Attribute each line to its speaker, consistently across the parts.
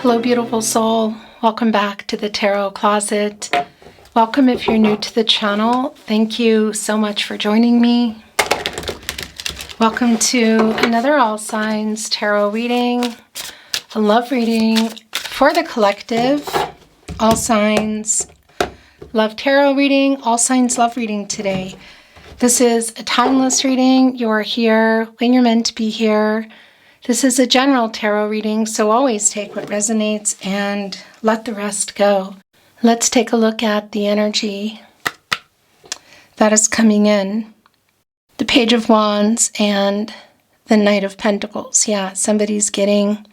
Speaker 1: Hello, beautiful soul. Welcome back to the Tarot Closet. Welcome if you're new to the channel. Thank you so much for joining me. Welcome to another All Signs Tarot reading, a love reading for the collective. All Signs Love Tarot reading, All Signs Love reading today. This is a timeless reading. You're here when you're meant to be here. This is a general tarot reading, so always take what resonates and let the rest go. Let's take a look at the energy that is coming in. The Page of Wands and the Knight of Pentacles. Yeah, somebody's getting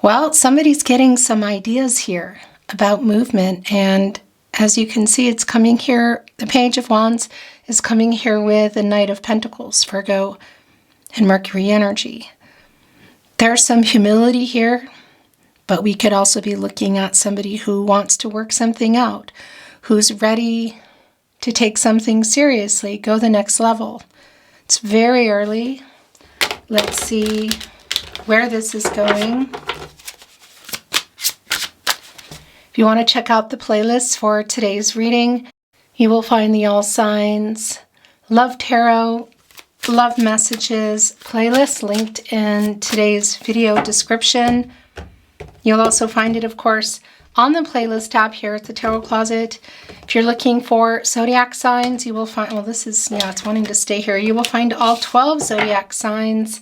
Speaker 1: some ideas here about movement. And as you can see, it's coming here. The Page of Wands is coming here with the Knight of Pentacles, Virgo and Mercury energy. There's some humility here, but we could also be looking at somebody who wants to work something out, who's ready to take something seriously, go the next level. It's very early. Let's see where this is going. If you want to check out the playlist for today's reading, you will find the All Signs Love Tarot Love Messages playlist linked in today's video description. You'll also find it, of course, on the playlist tab here at the Tarot Closet. If you're looking for zodiac signs, you will find, well, this is, yeah, it's wanting to stay here. You will find all 12 zodiac signs,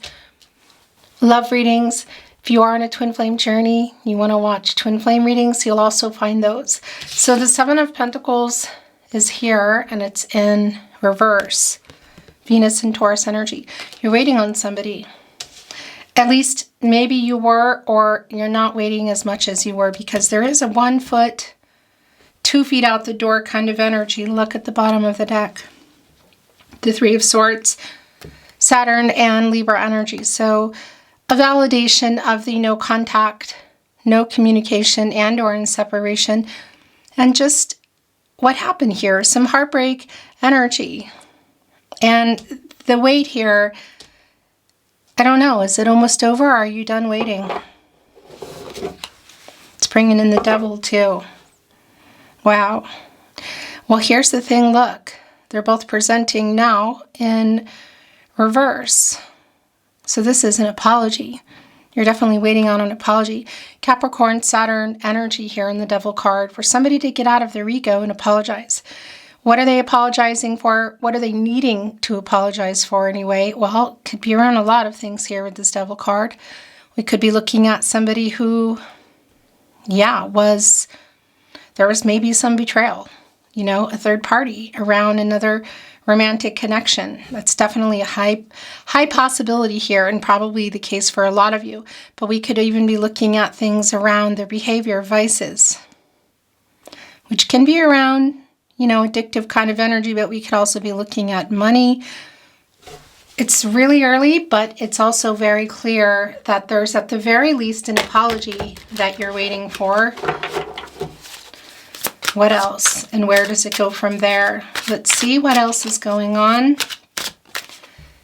Speaker 1: love readings. If you are on a twin flame journey, you want to watch twin flame readings, you'll also find those. So the Seven of Pentacles is here, and it's in reverse. Venus and Taurus energy. You're waiting on somebody. At least maybe you were, or you're not waiting as much as you were, because there is a 1 foot, 2 feet out the door kind of energy. Look at the bottom of the deck. The Three of Swords, Saturn and Libra energy. So a validation of the no contact, no communication, and or in separation. And just what happened here. Some heartbreak energy. And the wait here, I don't know, is it almost over or are you done waiting? It's bringing in the Devil too. Wow. Well, here's the thing, look. They're both presenting now in reverse. So this is an apology. You're definitely waiting on an apology. Capricorn, Saturn energy here in the Devil card for somebody to get out of their ego and apologize. What are they apologizing for? What are they needing to apologize for anyway? Well, it could be around a lot of things here with this Devil card. We could be looking at somebody who, yeah, there was maybe some betrayal, you know, a third party around another romantic connection. That's definitely a high possibility here, and probably the case for a lot of you. But we could even be looking at things around their behavior, vices, which can be around, you know, addictive kind of energy, but we could also be looking at money. It's really early, but it's also very clear that there's at the very least an apology that you're waiting for. What else? And where does it go from there? Let's see what else is going on.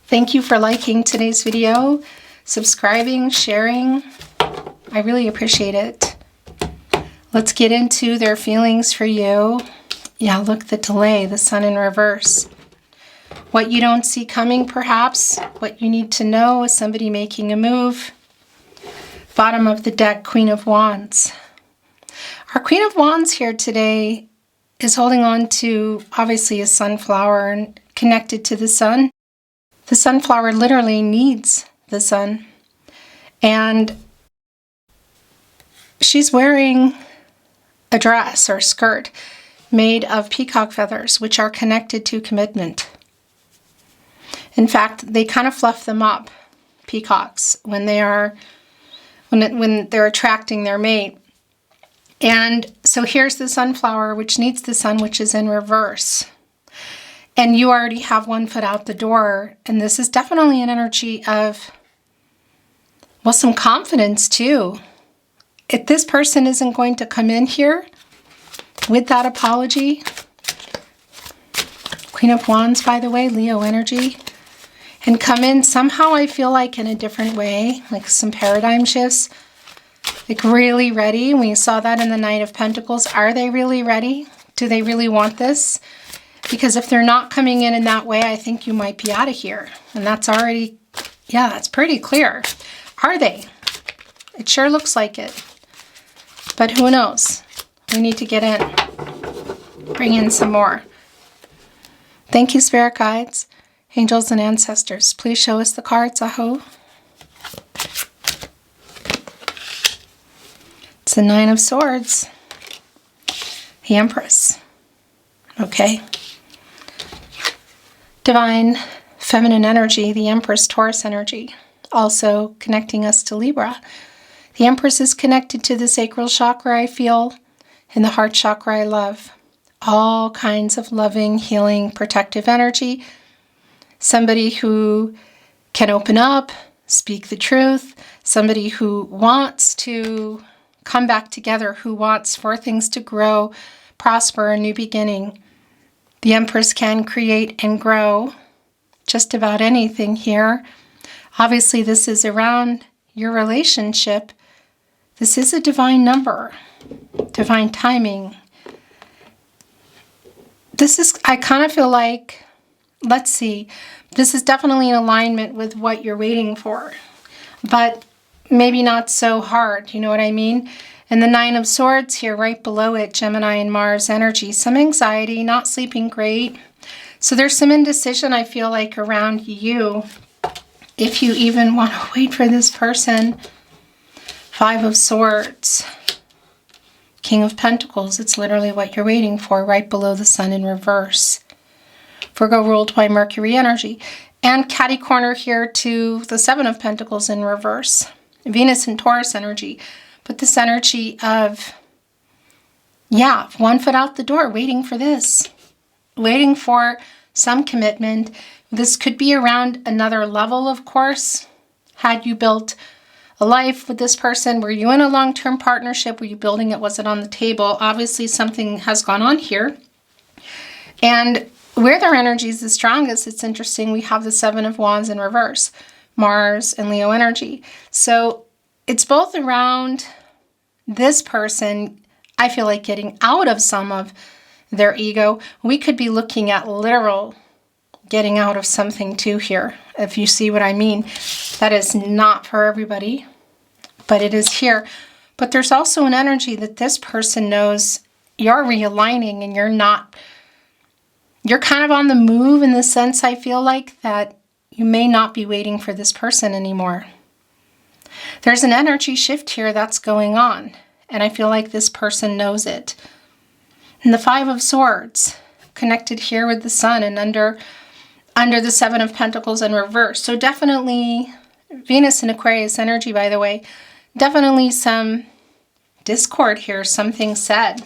Speaker 1: Thank you for liking today's video, subscribing, sharing. I really appreciate it. Let's get into their feelings for you. Yeah, look, the delay, the Sun in reverse. What you don't see coming, perhaps. What you need to know is somebody making a move. Bottom of the deck, Queen of Wands. Our Queen of Wands here today is holding on to, obviously, a sunflower and connected to the sun. The sunflower literally needs the sun. And she's wearing a dress or skirt made of peacock feathers, which are connected to commitment. In fact, they kind of fluff them up, peacocks, when they're attracting their mate. And so here's the sunflower, which needs the sun, which is in reverse. And you already have 1 foot out the door. And this is definitely an energy of, well, some confidence too. If this person isn't going to come in here with that apology, Queen of Wands, by the way, Leo energy, and come in somehow, I feel like, in a different way, like some paradigm shifts. Like really ready. We saw that in the Knight of Pentacles. Are they really ready? Do they really want this? Because if they're not coming in that way, I think you might be out of here. And that's already, yeah, that's pretty clear. Are they? It sure looks like it. But who knows? We need to get in. Bring in some more. Thank you, Spirit Guides, Angels, and Ancestors. Please show us the cards, Aho. It's the Nine of Swords. The Empress. Okay. Divine Feminine energy, the Empress Taurus energy, also connecting us to Libra. The Empress is connected to the sacral chakra, I feel, and the heart chakra, I love. All kinds of loving, healing, protective energy. Somebody who can open up, speak the truth. Somebody who wants to come back together, who wants for things to grow, prosper, a new beginning. The Empress can create and grow just about anything here. Obviously, this is around your relationship. This is a divine number, divine timing. This is, I kind of feel like, let's see, this is definitely in alignment with what you're waiting for, but maybe not so hard, you know what I mean? And the Nine of Swords here, right below it, Gemini and Mars energy. Some anxiety, not sleeping great. So there's some indecision, I feel like, around you, if you even want to wait for this person. Five of Swords. King of Pentacles. It's literally what you're waiting for, right below the Sun in reverse. Virgo ruled by Mercury energy. And catty corner here to the Seven of Pentacles in reverse. Venus and Taurus energy. But this energy of, yeah, one foot out the door, waiting for this. Waiting for some commitment. This could be around another level, of course. Had you built a life with this person? Were you in a long-term partnership? Were you building it? Was it on the table? Obviously, something has gone on here. And where their energy is the strongest, it's interesting. We have the Seven of Wands in reverse. Mars and Leo energy. So it's both around this person, I feel like, getting out of some of their ego. We could be looking at literal getting out of something too here, if you see what I mean. That is not for everybody, but it is here. But there's also an energy that this person knows you're realigning and you're kind of on the move, in the sense, I feel like, that you may not be waiting for this person anymore. There's an energy shift here that's going on, and I feel like this person knows it. And the Five of Swords, connected here with the Sun and under the Seven of Pentacles in reverse. So definitely Venus and Aquarius energy, by the way. Definitely some discord here, something said.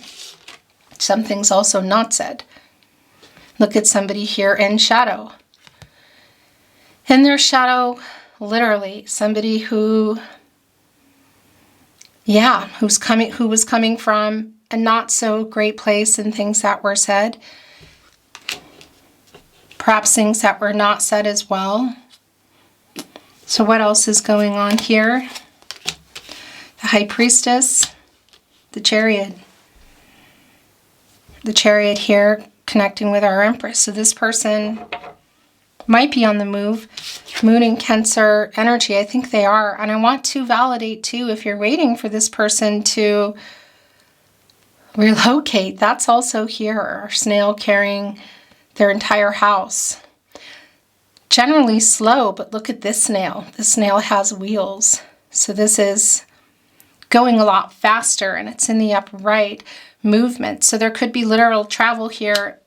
Speaker 1: Something's also not said. Look at somebody here in shadow. In their shadow, literally, somebody who, yeah, who was coming from a not so great place, and things that were said. Perhaps things that were not said as well. So what else is going on here? The High Priestess, the Chariot. The Chariot here connecting with our Empress. So this person might be on the move. Moon and Cancer energy, I think they are. And I want to validate too, if you're waiting for this person to relocate, that's also here. Or snail carrying their entire house. Generally slow, but look at this snail. This snail has wheels. So this is going a lot faster, and it's in the upright movement. So there could be literal travel here,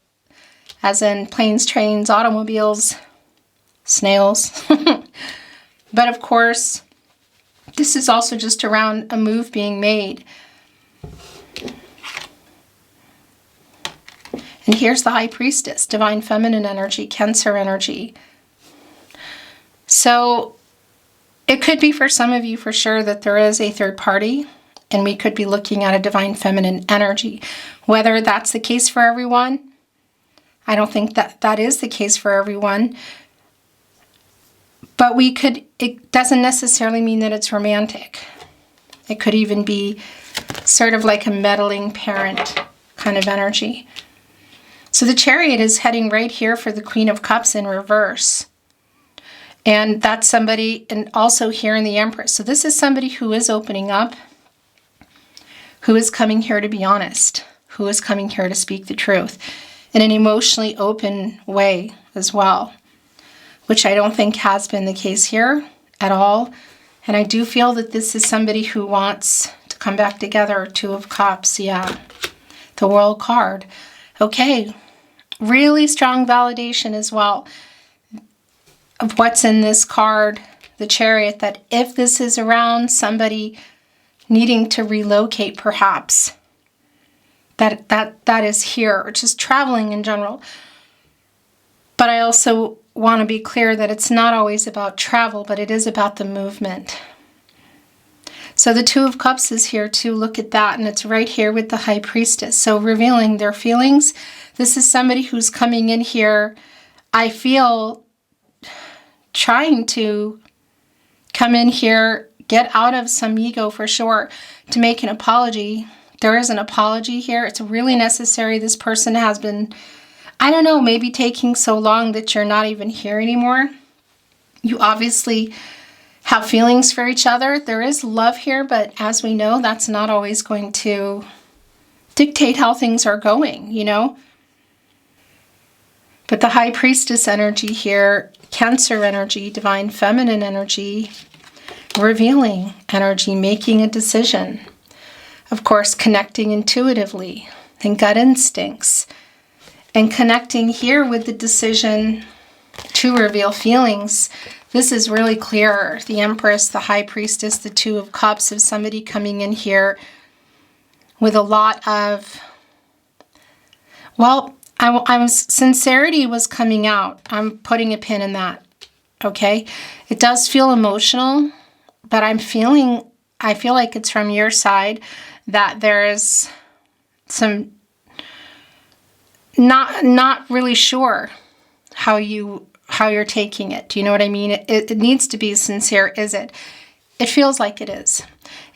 Speaker 1: as in planes, trains, automobiles, snails. But of course, this is also just around a move being made. And here's the High Priestess, Divine Feminine energy, Cancer energy. So it could be for some of you for sure that there is a third party, and we could be looking at a Divine Feminine energy. Whether that's the case for everyone, I don't think that is the case for everyone. But it doesn't necessarily mean that it's romantic. It could even be sort of like a meddling parent kind of energy. So the Chariot is heading right here for the Queen of Cups in reverse. And that's somebody, and also here in the Empress. So this is somebody who is opening up, who is coming here to be honest, who is coming here to speak the truth in an emotionally open way as well, which I don't think has been the case here at all. And I do feel that this is somebody who wants to come back together. Two of Cups, yeah. The World card. Okay, really strong validation as well of what's in this card, the Chariot, that if this is around somebody needing to relocate perhaps, that is here, or just traveling in general. But I also want to be clear that it's not always about travel, but it is about the movement. So the Two of Cups is here too. Look at that. And it's right here with the High Priestess. So revealing their feelings. This is somebody who's coming in here, I feel, trying to come in here, get out of some ego for sure, to make an apology. There is an apology here. It's really necessary. This person has been, I don't know, maybe taking so long that you're not even here anymore. You obviously have feelings for each other. There is love here, but as we know, that's not always going to dictate how things are going, you know? But the High Priestess energy here, Cancer energy, Divine Feminine energy, revealing energy, making a decision. Of course, connecting intuitively and gut instincts. And connecting here with the decision to reveal feelings. This is really clear. The Empress, the High Priestess, the Two of Cups, of somebody coming in here with a lot of, well, sincerity was coming out. I'm putting a pin in that, okay? It does feel emotional, but I feel like it's from your side that there's some not really sure how you're taking it. Do you know what I mean? It needs to be sincere, is it? It feels like it is.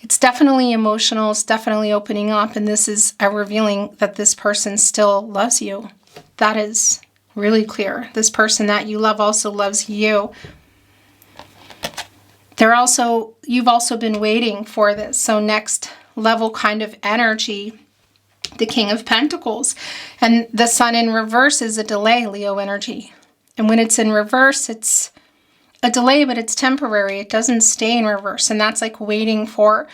Speaker 1: It's definitely emotional. It's definitely opening up. And this is a revealing that this person still loves you. That is really clear. This person that you love also loves you. You've also been waiting for this. So next level kind of energy, the King of Pentacles. And the Sun in reverse is a delay, Leo energy. And when it's in reverse, it's a delay, but it's temporary. It doesn't stay in reverse. And that's like waiting for,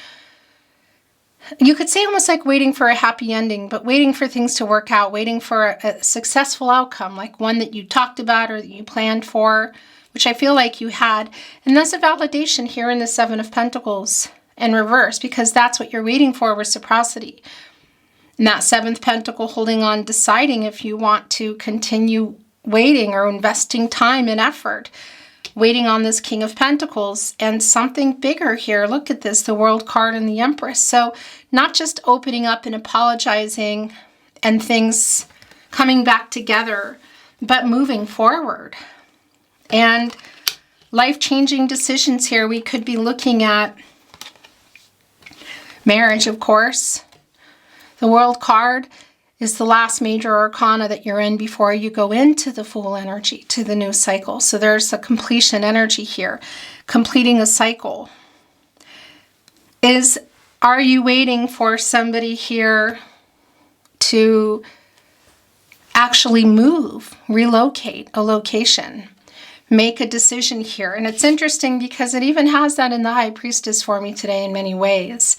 Speaker 1: you could say almost like waiting for a happy ending, but waiting for things to work out, waiting for a successful outcome, like one that you talked about or that you planned for, which I feel like you had. And that's a validation here in the Seven of Pentacles in reverse, because that's what you're waiting for, reciprocity. And that Seventh Pentacle holding on, deciding if you want to continue waiting or investing time and effort, waiting on this King of Pentacles and something bigger here. Look at this, the World card and the Empress. So not just opening up and apologizing and things coming back together, but moving forward. And life-changing decisions here. We could be looking at marriage, of course. The World card is the last major arcana that you're in before you go into the Fool energy, to the new cycle. So there's a completion energy here, completing a cycle. Are you waiting for somebody here to actually move, relocate a location, make a decision here? And it's interesting because it even has that in the High Priestess for me today in many ways.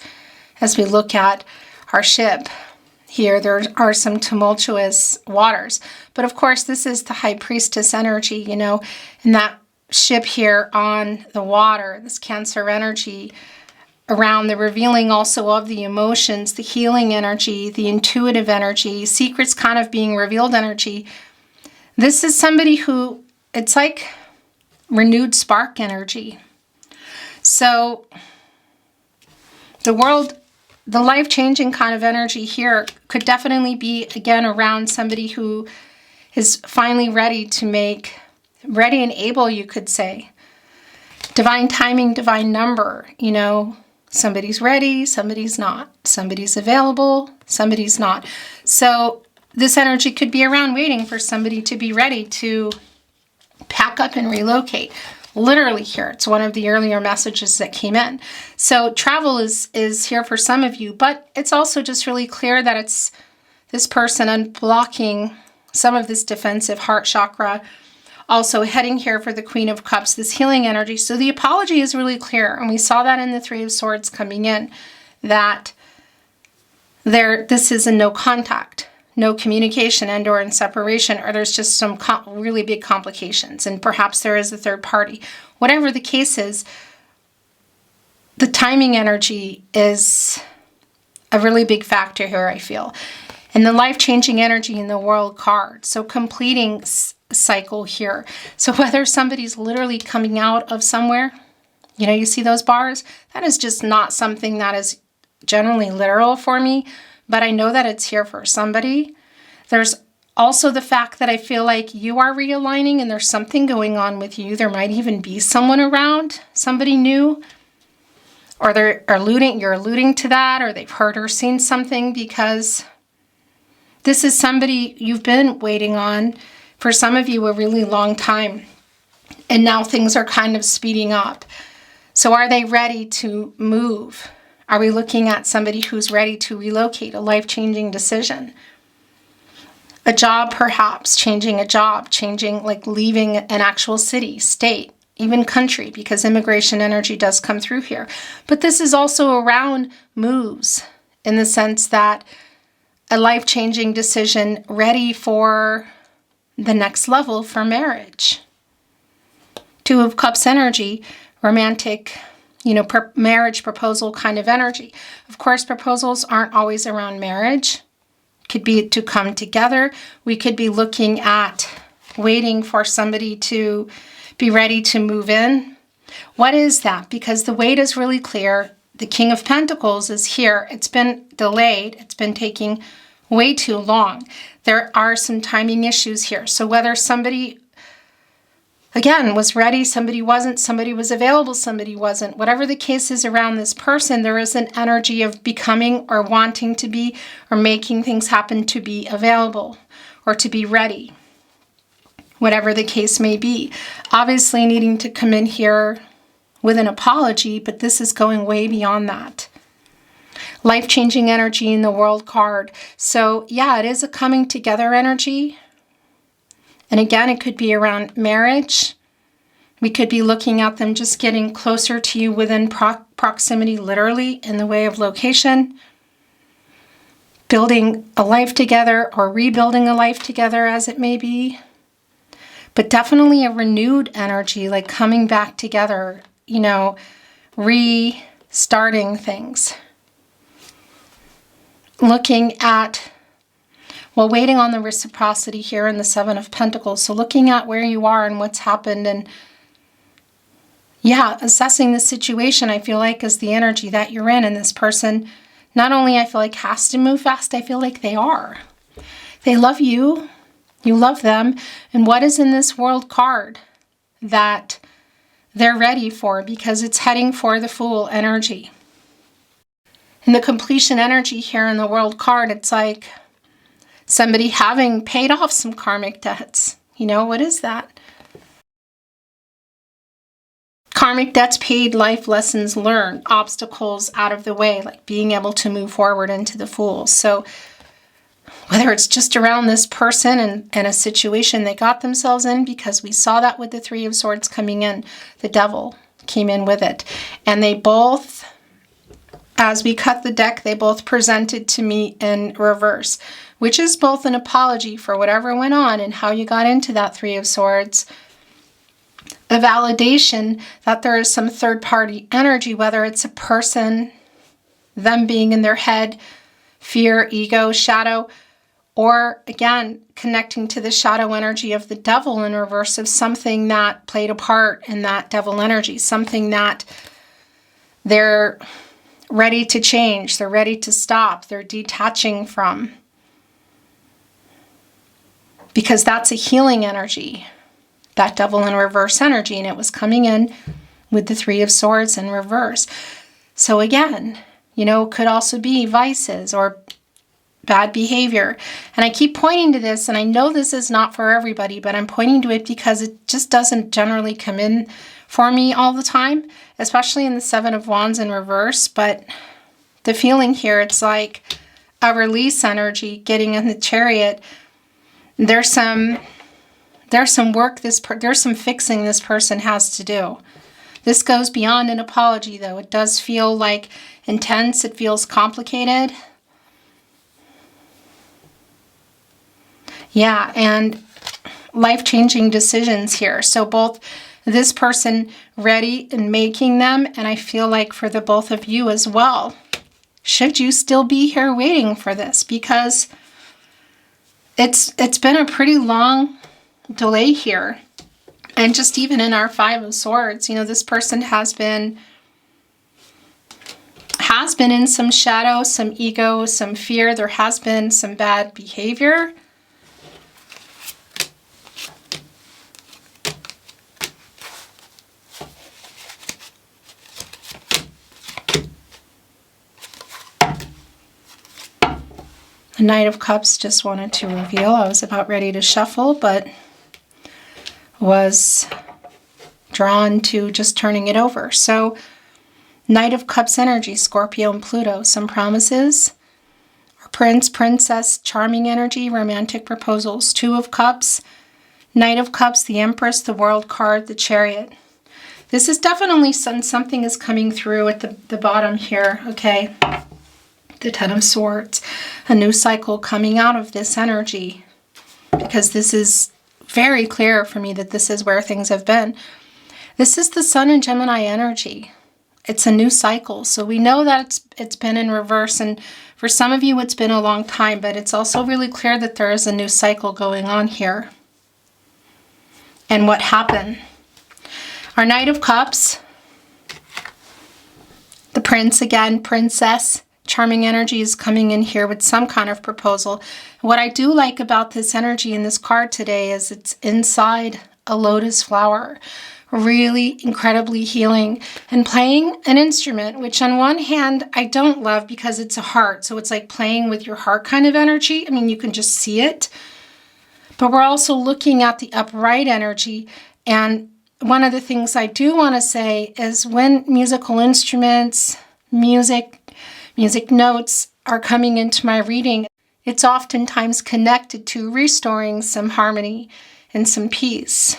Speaker 1: As we look at our ship here, there are some tumultuous waters. But of course, this is the High Priestess energy, you know, and that ship here on the water, this Cancer energy around the revealing also of the emotions, the healing energy, the intuitive energy, secrets kind of being revealed energy. This is somebody who, it's like renewed spark energy. So the life-changing kind of energy here could definitely be, again, around somebody who is finally ready and able, you could say. Divine timing, divine number, you know, Somebody's ready, somebody's not. Somebody's available, somebody's not. So this energy could be around waiting for somebody to be ready to pack up and relocate. Literally here, it's one of the earlier messages that came in. So travel is here for some of you, but it's also just really clear that it's this person unblocking some of this defensive heart chakra. Also heading here for the Queen of Cups, this healing energy. So the apology is really clear. And we saw that in the Three of Swords coming in, that this is a no contact, no communication, and or in separation, or there's just some really big complications. And perhaps there is a third party. Whatever the case is, the timing energy is a really big factor here, I feel. And the life-changing energy in the World card. So completing cycle here. So whether somebody's literally coming out of somewhere, you know, you see those bars, that is just not something that is generally literal for me, but I know that it's here for somebody. There's also the fact that I feel like you are realigning and there's something going on with you. There might even be someone around, somebody new, or you're alluding to that, or they've heard or seen something, because this is somebody you've been waiting on, for some of you, a really long time. And now things are kind of speeding up. So are they ready to move? Are we looking at somebody who's ready to relocate, a life-changing decision? A job, perhaps, changing a job, like leaving an actual city, state, even country, because immigration energy does come through here. But this is also around moves, in the sense that a life-changing decision ready for the next level for marriage. Two of Cups energy, romantic, marriage proposal kind of energy. Of course, proposals aren't always around marriage. Could be to come together. We could be looking at waiting for somebody to be ready to move in. What is that? Because the wait is really clear. The King of Pentacles is here. It's been delayed. It's been taking way too long. There are some timing issues here. So whether somebody, again, was ready, somebody wasn't, somebody was available, somebody wasn't, whatever the case is around this person, there is an energy of becoming or wanting to be or making things happen to be available or to be ready, whatever the case may be. Obviously needing to come in here with an apology, but this is going way beyond that. Life-changing energy in the World card. So yeah, it is a coming together energy. And again, it could be around marriage. We could be looking at them just getting closer to you within proximity, literally, in the way of location. Building a life together or rebuilding a life together, as it may be. But definitely a renewed energy, like coming back together, restarting things. Looking at, waiting on the reciprocity here in the Seven of Pentacles. So looking at where you are and what's happened, and yeah, assessing the situation, I feel like, is the energy that you're in. And this person, not only I feel like has to move fast, I feel like they are. They love you. You love them. And what is in this World card that they're ready for? Because it's heading for the Fool energy. In the completion energy here in the World card, it's like somebody having paid off some karmic debts. What is that? Karmic debts paid, life lessons learned, obstacles out of the way, like being able to move forward into the Fool. So whether it's just around this person and a situation they got themselves in, because we saw that with the Three of Swords coming in, the Devil came in with it. And they both, as we cut the deck, they both presented to me in reverse, which is both an apology for whatever went on and how you got into that Three of Swords, a validation that there is some third-party energy, whether it's a person, them being in their head, fear, ego, shadow, or again, connecting to the shadow energy of the Devil in reverse, of something that played a part in that Devil energy, something that they're ready to change, they're ready to stop, they're detaching from. Because that's a healing energy, that Devil in reverse energy, and it was coming in with the Three of Swords in reverse. So again, you know, could also be vices or bad behavior. And I keep pointing to this, and I know this is not for everybody, but I'm pointing to it because it just doesn't generally come in for me all the time, especially in the Seven of Wands in reverse. But the feeling here, it's like a release energy getting in the Chariot. There's some work, there's some fixing this person has to do. This goes beyond an apology, though. It does feel like intense. It feels complicated. Yeah, and life-changing decisions here. So both this person ready and making them, and I feel like for the both of you as well. Should you still be here waiting for this? Because it's been a pretty long delay here. And just even in our Five of Swords, you know, this person has been in some shadow, some ego, some fear. There has been some bad behavior. The Knight of Cups just wanted to reveal. I was about ready to shuffle, but was drawn to just turning it over. So, Knight of Cups energy, Scorpio and Pluto. Some promises. Or Prince, Princess, charming energy, romantic proposals. Two of Cups, Knight of Cups, the Empress, the World card, the Chariot. This is definitely something is coming through at the bottom here, okay? The Ten of Swords. A new cycle coming out of this energy. Because this is very clear for me that this is where things have been. This is the Sun and Gemini energy. It's a new cycle. So we know that it's been in reverse. And for some of you, it's been a long time. But it's also really clear that there is a new cycle going on here. And what happened? Our Knight of Cups. The Prince again, Princess. Charming energy is coming in here with some kind of proposal. What I do like about this energy in this card today is it's inside a lotus flower. Really incredibly healing. And playing an instrument, which on one hand I don't love because it's a heart. So it's like playing with your heart kind of energy. I mean, you can just see it. But we're also looking at the upright energy. And one of the things I do want to say is when musical instruments, music notes are coming into my reading, it's oftentimes connected to restoring some harmony and some peace.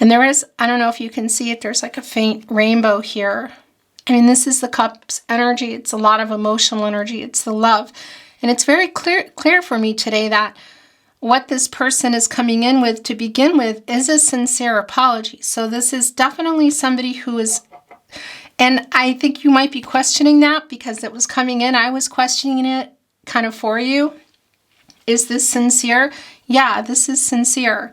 Speaker 1: And there is, I don't know if you can see it, there's like a faint rainbow here. I mean, this is the Cups energy. It's a lot of emotional energy. It's the love. And it's very clear for me today that what this person is coming in with to begin with is a sincere apology. So this is definitely somebody who is, and I think you might be questioning that because it was coming in. I was questioning it kind of for you. Is this sincere? Yeah, this is sincere.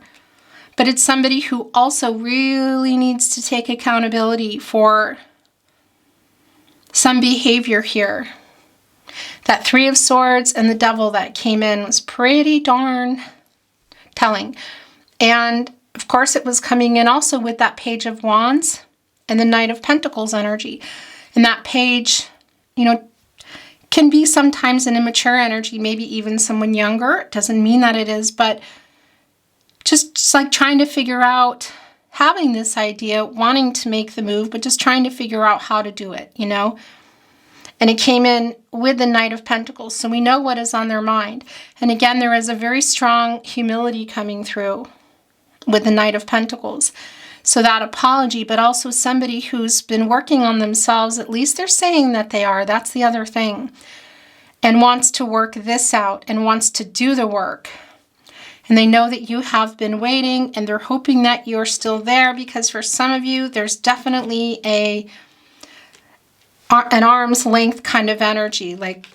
Speaker 1: But it's somebody who also really needs to take accountability for some behavior here. That Three of Swords and the Devil that came in was pretty darn telling. And of course it was coming in also with that Page of Wands and the Knight of Pentacles energy. And that page, you know, can be sometimes an immature energy, maybe even someone younger. It doesn't mean that it is, but just like trying to figure out, having this idea, wanting to make the move, but just trying to figure out how to do it, you know? And it came in with the Knight of Pentacles, so we know what is on their mind. And again, there is a very strong humility coming through with the Knight of Pentacles. So that apology, but also somebody who's been working on themselves, at least they're saying that they are, that's the other thing, and wants to work this out and wants to do the work. And they know that you have been waiting and they're hoping that you're still there, because for some of you, there's definitely an arm's length kind of energy, like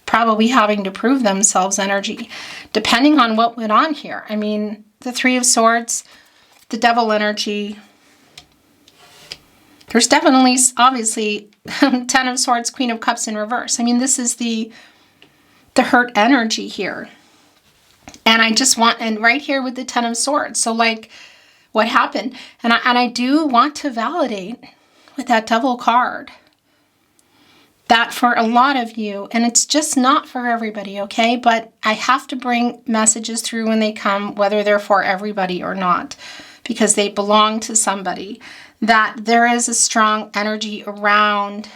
Speaker 1: probably having to prove themselves energy, depending on what went on here. I mean, the Three of Swords, the Devil energy, there's definitely, obviously, Ten of Swords, Queen of Cups in reverse. I mean, this is the hurt energy here. And I just want, and right here with the Ten of Swords. So like, what happened? And I do want to validate with that Devil card, that for a lot of you, and it's just not for everybody, okay? But I have to bring messages through when they come, whether they're for everybody or not, because they belong to somebody, that there is a strong energy around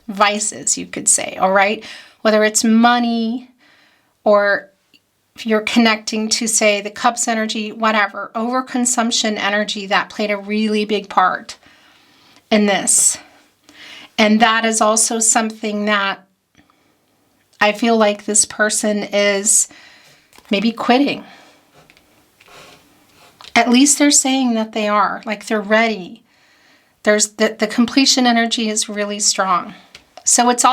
Speaker 1: vices, you could say, all right? Whether it's money or if you're connecting to, say, the Cups energy, whatever, overconsumption energy, that played a really big part in this. And that is also something that I feel like this person is maybe quitting. At least they're saying that they are, like they're ready. There's the completion energy is really strong. So it's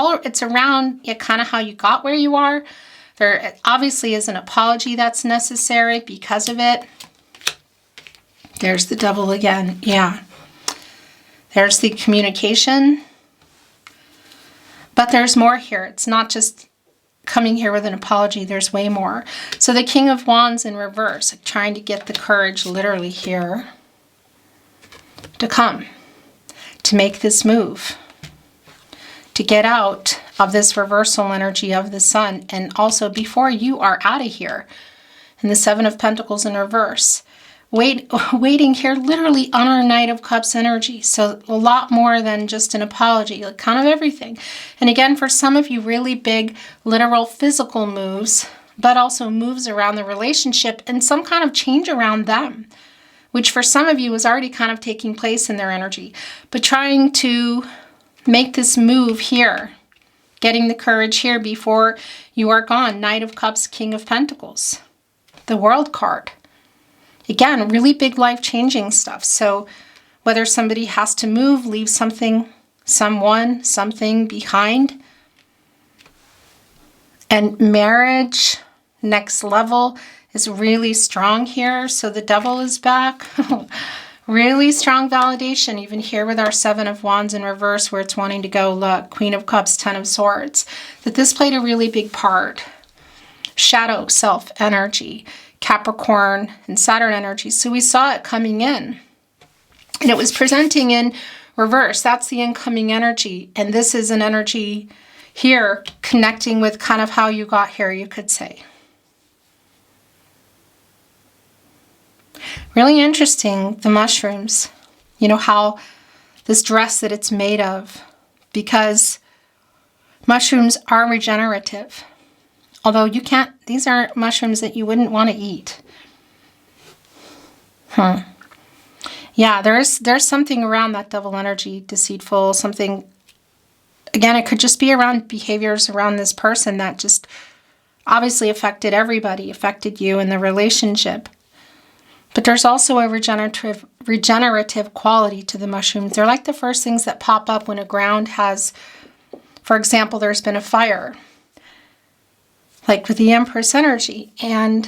Speaker 1: around kind of how you got where you are. There obviously is an apology that's necessary because of it. There's the Devil again. Yeah. There's the communication. But there's more here. It's not just coming here with an apology. There's way more. So the King of Wands in reverse, trying to get the courage literally here to come, to make this move, to get out of this reversal energy of the Sun, and also before you are out of here. And the Seven of Pentacles in reverse. Waiting here literally on our Knight of Cups energy. So a lot more than just an apology, like kind of everything. And again, for some of you, really big, literal physical moves, but also moves around the relationship and some kind of change around them, which for some of you is already kind of taking place in their energy. But trying to make this move here, getting the courage here before you are gone. Knight of Cups, King of Pentacles, the World card. Again, really big life-changing stuff. So whether somebody has to move, leave something, someone, something behind. And marriage, next level, is really strong here. So the Devil is back. Really strong validation, even here with our Seven of Wands in reverse, where it's wanting to go. Look, Queen of Cups, Ten of Swords. That this played a really big part. Shadow self energy. Capricorn and Saturn energy. So we saw it coming in. And it was presenting in reverse. That's the incoming energy. And this is an energy here connecting with kind of how you got here, you could say. Really interesting, the mushrooms. You know, how this dress that it's made of. Because mushrooms are regenerative. Although you can't, these aren't mushrooms that you wouldn't want to eat. Yeah, there's something around that Devil energy, deceitful, something, again, it could just be around behaviors around this person that just obviously affected everybody, affected you in the relationship. But there's also a regenerative quality to the mushrooms. They're like the first things that pop up when a ground has, for example, there's been a fire. Like with the Empress energy and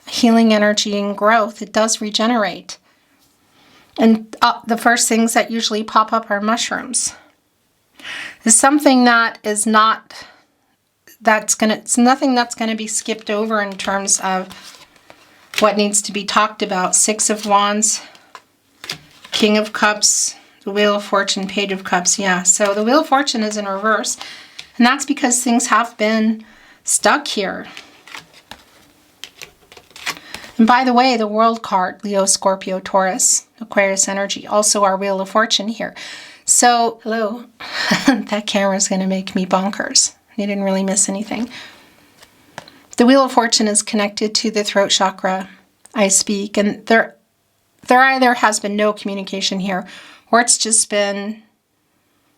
Speaker 1: healing energy and growth, it does regenerate. And the first things that usually pop up are mushrooms. It's something that is not, it's nothing that's going to be skipped over in terms of what needs to be talked about. Six of Wands, King of Cups, the Wheel of Fortune, Page of Cups. Yeah, so the Wheel of Fortune is in reverse. And that's because things have been stuck here. And by the way, the World card, Leo, Scorpio, Taurus, Aquarius energy, also our Wheel of Fortune here. So, hello, that camera's going to make me bonkers. You didn't really miss anything. The Wheel of Fortune is connected to the throat chakra, I speak, and there either has been no communication here, or it's just been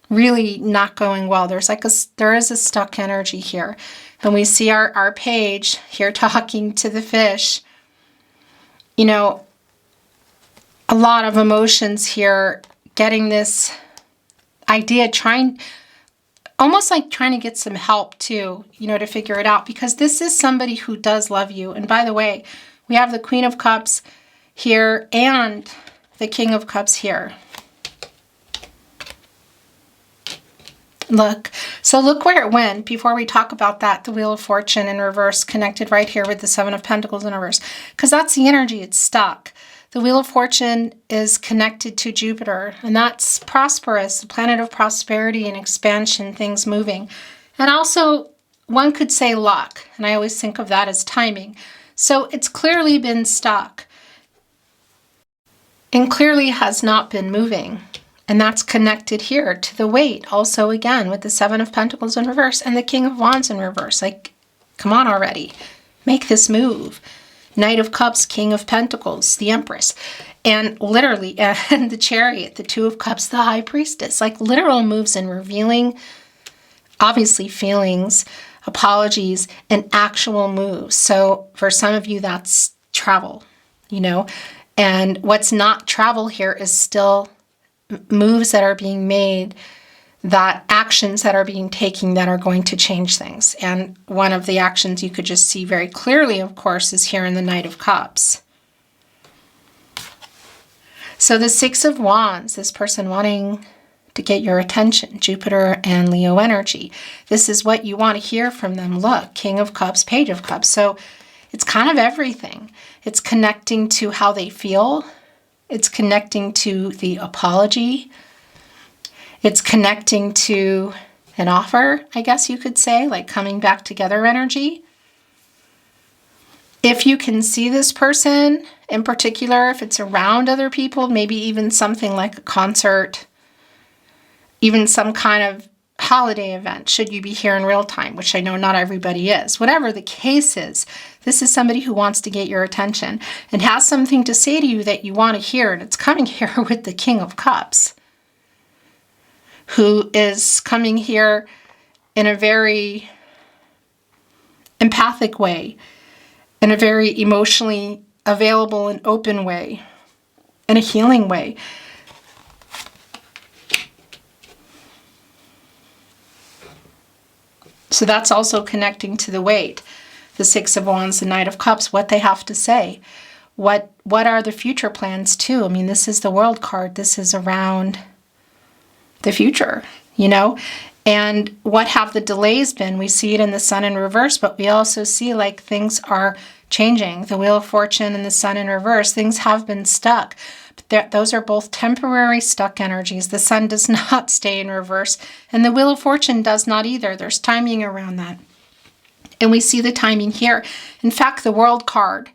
Speaker 1: really not going well. There is a stuck energy here. And we see our page here talking to the fish. You know, a lot of emotions here, getting this idea, almost like trying to get some help too, you know, to figure it out. Because this is somebody who does love you. And by the way, we have the Queen of Cups here and the King of Cups here. Look, so look where it went before we talk about that. The Wheel of Fortune in reverse connected right here with the Seven of Pentacles in reverse. Because that's the energy, it's stuck. The Wheel of Fortune is connected to Jupiter, and that's prosperous, the planet of prosperity and expansion, things moving. And also, one could say luck, and I always think of that as timing. So it's clearly been stuck and clearly has not been moving. And that's connected here to the weight. Also, again, with the Seven of Pentacles in reverse and the King of Wands in reverse. Like, come on already. Make this move. Knight of Cups, King of Pentacles, the Empress. And literally, and the Chariot, the Two of Cups, the High Priestess. Like literal moves and revealing, obviously, feelings, apologies, and actual moves. So for some of you, that's travel, you know. And what's not travel here is still moves that are being made, that actions that are being taken that are going to change things. And one of the actions you could just see very clearly, of course, is here in the Knight of Cups. So the Six of Wands, this person wanting to get your attention, Jupiter and Leo energy. This is what you want to hear from them. Look, King of Cups, Page of Cups. So it's kind of everything. It's connecting to how they feel. It's connecting to the apology. It's connecting to an offer, I guess you could say, like coming back together energy. If you can see this person in particular, if it's around other people, maybe even something like a concert, even some kind of holiday event, should you be here in real time, which I know not everybody is. Whatever the case is, this is somebody who wants to get your attention and has something to say to you that you want to hear, and it's coming here with the King of Cups, who is coming here in a very empathic way, in a very emotionally available and open way, in a healing way. So that's also connecting to the weight. The Six of Wands, the Knight of Cups, what they have to say. What are the future plans too? I mean, this is the World card. This is around the future, you know? And what have the delays been? We see it in the Sun in reverse, but we also see like things are changing. The Wheel of Fortune and the Sun in reverse, things have been stuck. But those are both temporary stuck energies. The Sun does not stay in reverse, and the Wheel of Fortune does not either. There's timing around that. And we see the timing here. In fact, the World card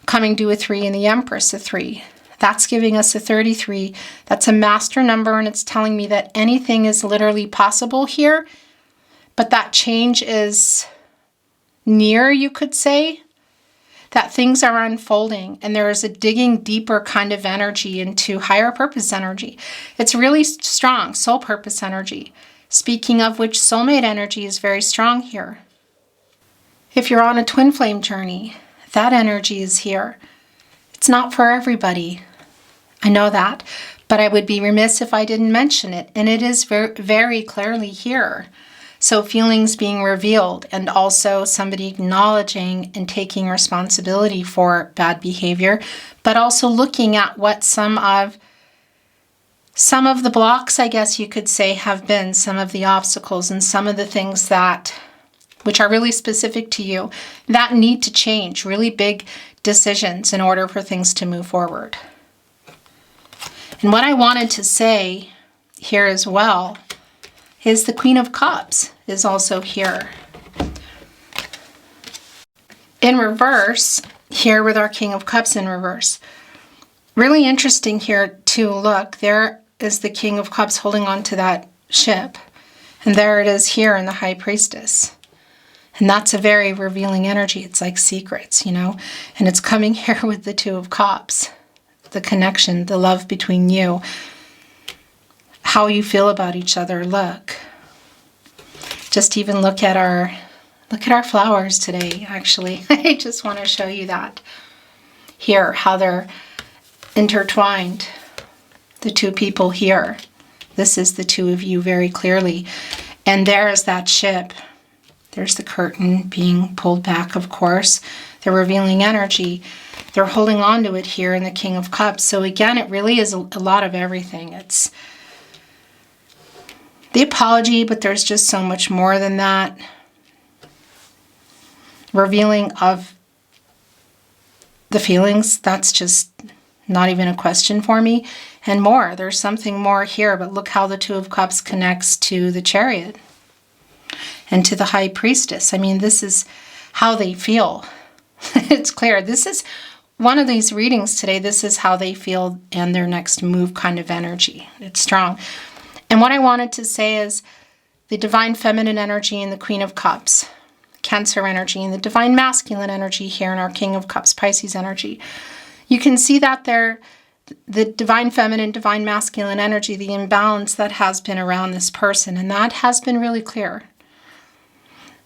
Speaker 1: coming to a 3 and the Empress a 3. That's giving us a 33. That's a master number, and it's telling me that anything is literally possible here, but that change is near, you could say, that things are unfolding, and there is a digging deeper kind of energy into higher purpose energy. It's really strong, soul purpose energy. Speaking of which, soulmate energy is very strong here. If you're on a twin flame journey, that energy is here. It's not for everybody. I know that, but I would be remiss if I didn't mention it, and it is very, very clearly here. So feelings being revealed, and also somebody acknowledging and taking responsibility for bad behavior, but also looking at what some of the blocks, I guess you could say, have been, some of the obstacles and some of the things that, which are really specific to you, that need to change, really big decisions in order for things to move forward. And what I wanted to say here as well is the Queen of Cups is also here. In reverse, here with our King of Cups in reverse. Really interesting here to look. There is the King of Cups holding on to that ship. And there it is here in the High Priestess. And that's a very revealing energy. It's like secrets, you know. And it's coming here with the Two of Cups. The connection, the love between you. How you feel about each other. Look. Just even look at our flowers today, actually. I just want to show you that. Here, how they're intertwined. The two people here. This is the two of you very clearly. And there's that ship. There's the curtain being pulled back, of course. The revealing energy. They're holding on to it here in the King of Cups. So again, it really is a lot of everything. It's the apology, but there's just so much more than that. Revealing of the feelings, that's just not even a question for me. And more, there's something more here, but look how the Two of Cups connects to the Chariot and to the High Priestess. I mean, this is how they feel. It's clear. This is one of these readings today. This is how they feel and their next move kind of energy. It's strong. And what I wanted to say is the Divine Feminine energy and the Queen of Cups, Cancer energy, and the Divine Masculine energy here in our King of Cups, Pisces energy. You can see that there, the Divine Feminine, Divine Masculine energy, the imbalance that has been around this person, and that has been really clear.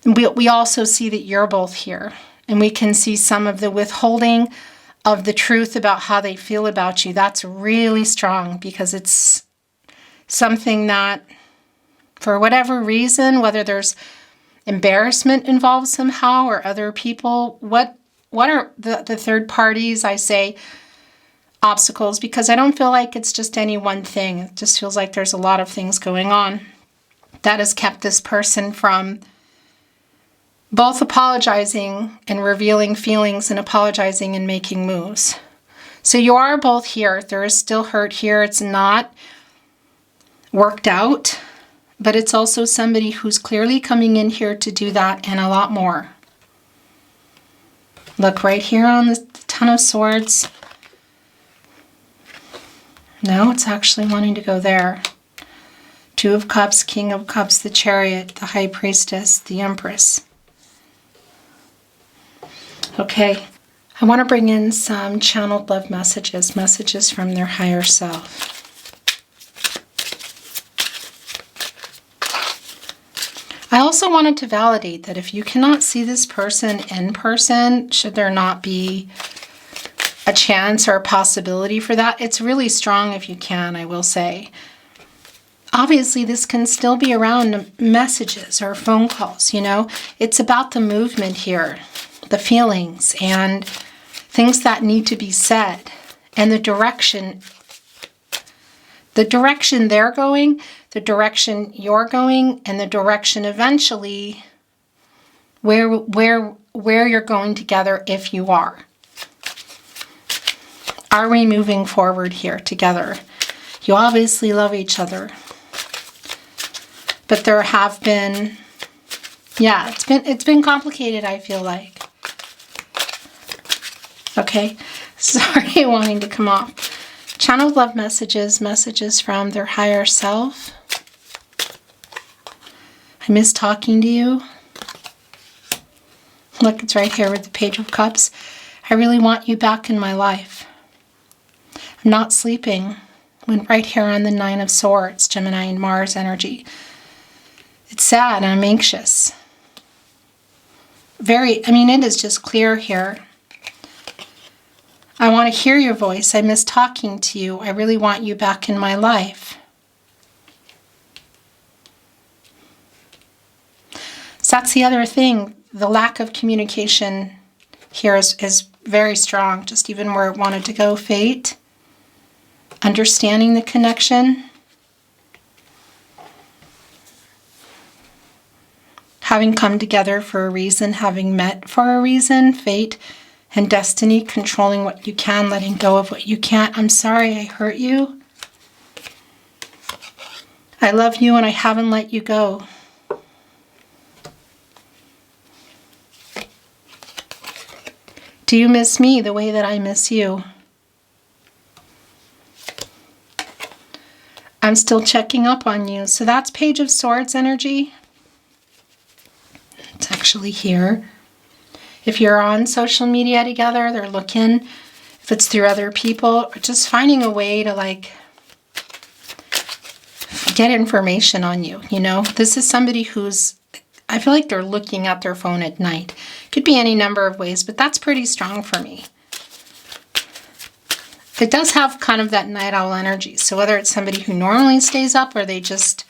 Speaker 1: We also see that you're both here, and we can see some of the withholding of the truth about how they feel about you. That's really strong because it's something that, for whatever reason, whether there's embarrassment involved somehow or other people, what are the third parties, I say, obstacles, because I don't feel like it's just any one thing. It just feels like there's a lot of things going on that has kept this person from both apologizing and revealing feelings and apologizing and making moves. So you are both here. There is still hurt here. It's not worked out, but it's also somebody who's clearly coming in here to do that and a lot more. Look right here on the Ten of Swords. No, it's actually wanting to go there. Two of Cups, King of Cups, the Chariot, the High Priestess, the Empress. Okay, I want to bring in some channeled love messages, messages from their higher self. I also wanted to validate that if you cannot see this person in person, should there not be a chance or a possibility for that, it's really strong if you can, I will say. Obviously, this can still be around messages or phone calls, you know. It's about the movement here, the feelings and things that need to be said, and the direction they're going, the direction you're going, and the direction eventually where you're going together if you are. Are we moving forward here together? You obviously love each other. But there have been, yeah, it's been complicated, I feel like. Okay, sorry wanting to come off. Channeled love messages, messages from their higher self. I miss talking to you. Look, it's right here with the Page of Cups. I really want you back in my life. I'm not sleeping. Went right here on the Nine of Swords, Gemini and Mars energy. It's sad and I'm anxious. It is just clear here. I want to hear your voice. I miss talking to you. I really want you back in my life. So that's the other thing. The lack of communication here is very strong. Just even where it wanted to go, fate. Understanding the connection. Having come together for a reason, having met for a reason, fate and destiny, controlling what you can, letting go of what you can't. I'm sorry I hurt you. I love you and I haven't let you go. Do you miss me the way that I miss you? I'm still checking up on you. So that's Page of Swords energy. It's actually here. If you're on social media together, they're looking. If it's through other people, or just finding a way to like get information on you, you know. This is somebody who's, I feel like they're looking at their phone at night. Could be any number of ways, but that's pretty strong for me. It does have kind of that night owl energy. So whether it's somebody who normally stays up or they just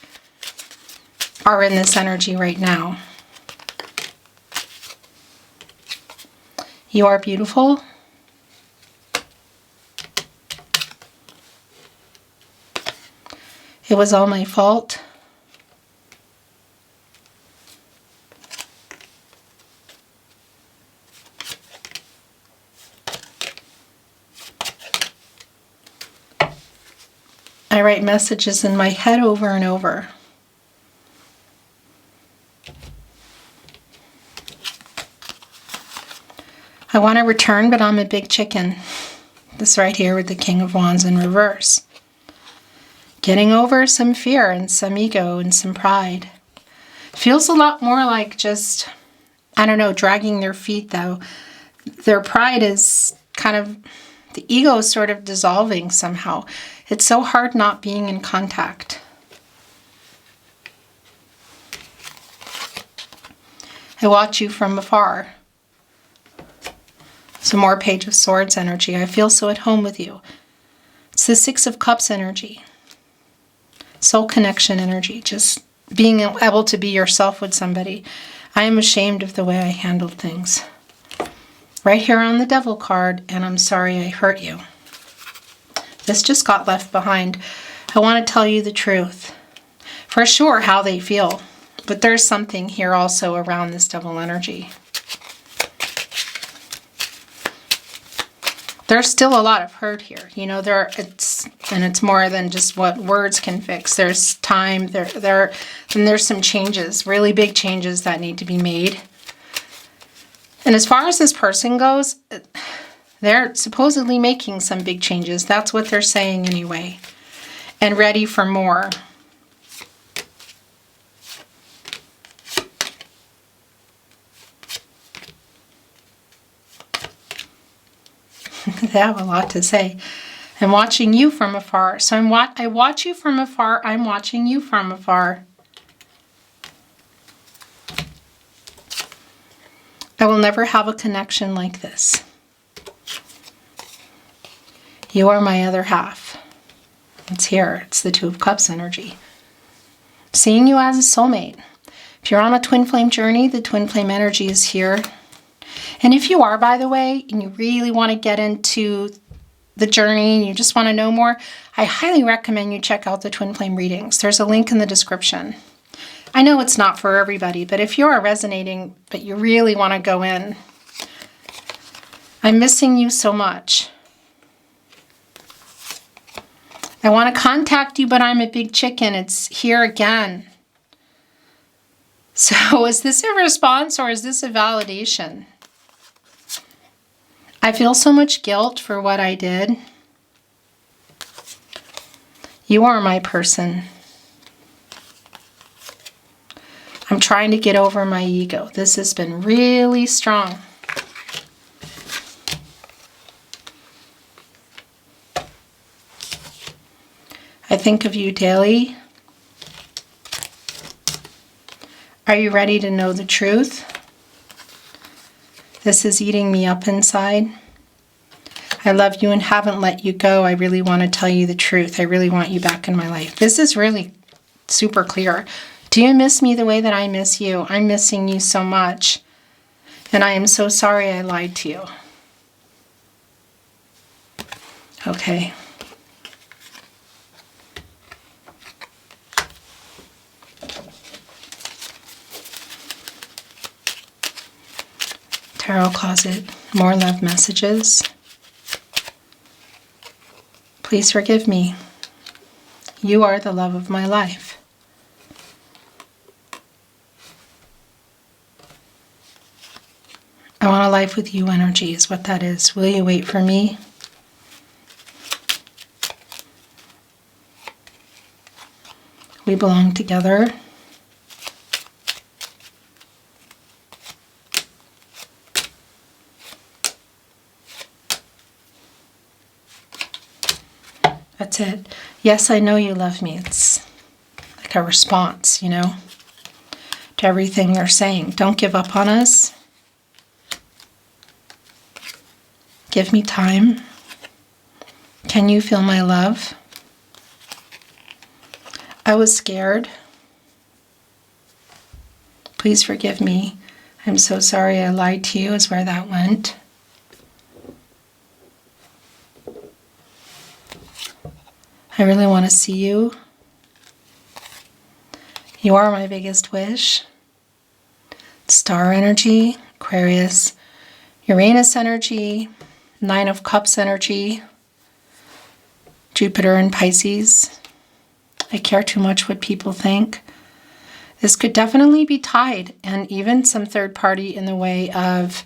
Speaker 1: are in this energy right now. You are beautiful. It was all my fault. I write messages in my head over and over. I want to return, but I'm a big chicken. This right here with the King of Wands in reverse. Getting over some fear and some ego and some pride. Feels a lot more like just, I don't know, dragging their feet though. Their pride is kind of, the ego is sort of dissolving somehow. It's so hard not being in contact. I watch you from afar. Some more Page of Swords energy. I feel so at home with you. It's the Six of Cups energy. Soul connection energy. Just being able to be yourself with somebody. I am ashamed of the way I handled things. Right here on the Devil card, and I'm sorry I hurt you. This just got left behind. I want to tell you the truth. For sure how they feel. But there's something here also around this Devil energy. There's still a lot of hurt here. You know, it's more than just what words can fix. There's time, and there's some changes, really big changes that need to be made. And as far as this person goes, they're supposedly making some big changes. That's what they're saying anyway. And ready for more. They have a lot to say. I'm watching you from afar. So I watch you from afar. I'm watching you from afar. I will never have a connection like this. You are my other half. It's here. It's the Two of Cups energy. Seeing you as a soulmate. If you're on a twin flame journey, the twin flame energy is here. And if you are, by the way, and you really want to get into the journey and you just want to know more, I highly recommend you check out the twin flame readings. There's a link in the description. I know it's not for everybody, but if you are resonating, but you really want to go in, I'm missing you so much. I want to contact you, but I'm a big chicken. It's here again. So is this a response or is this a validation? I feel so much guilt for what I did. You are my person. I'm trying to get over my ego. This has been really strong. I think of you daily. Are you ready to know the truth? This is eating me up inside. I love you and haven't let you go. I really want to tell you the truth. I really want you back in my life. This is really super clear. Do you miss me the way that I miss you? I'm missing you so much. And I am so sorry I lied to you. Okay. Tarot closet, more love messages. Please forgive me. You are the love of my life. I want a life with you energy is what that is. Will you wait for me? We belong together. That's it. Yes, I know you love me. It's like a response, you know, to everything they're saying. Don't give up on us. Give me time. Can you feel my love? I was scared. Please forgive me. I'm so sorry I lied to you is where that went. I really want to see you. You are my biggest wish. Star energy, Aquarius, Uranus energy, Nine of Cups energy, Jupiter and Pisces. I care too much what people think. This could definitely be tied, and even some third party in the way of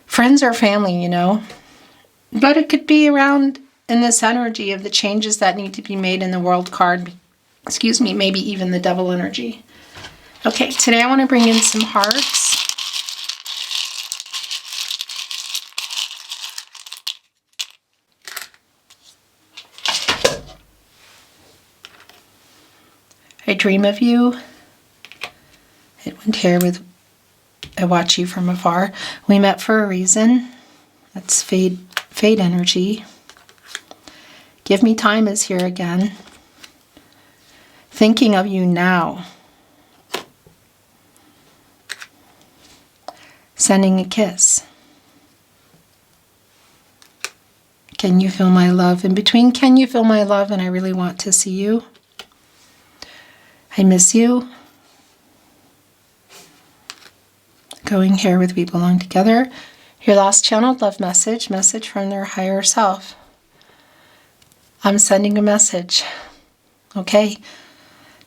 Speaker 1: friends or family, you know. But it could be around in this energy of the changes that need to be made in the World card. Excuse me, maybe even the Devil energy. Okay, today I want to bring in some hearts. I dream of you. It went here with I watch you from afar. We met for a reason. That's fade energy. Give me time is here again. Thinking of you now. Sending a kiss. Can you feel my love? In between can you feel my love and I really want to see you. I miss you. Going here with we belong together. Your last channeled love message from their higher self. I'm sending a message. Okay.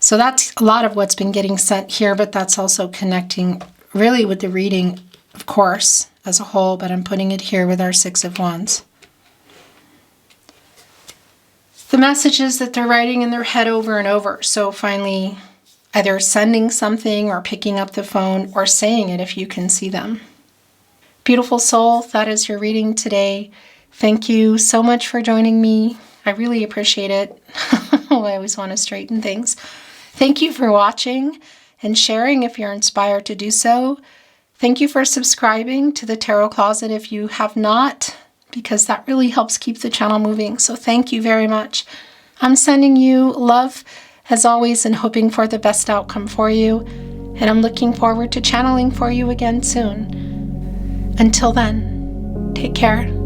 Speaker 1: So that's a lot of what's been getting sent here, but that's also connecting really with the reading, of course, as a whole, but I'm putting it here with our Six of Wands. The messages that they're writing in their head over and over. So finally, either sending something or picking up the phone or saying it if you can see them. Beautiful soul, that is your reading today. Thank you so much for joining me. I really appreciate it. I always want to straighten things. Thank you for watching and sharing if you're inspired to do so. Thank you for subscribing to the Tarot Closet if you have not, because that really helps keep the channel moving. So thank you very much. I'm sending you love as always and hoping for the best outcome for you. And I'm looking forward to channeling for you again soon. Until then, take care.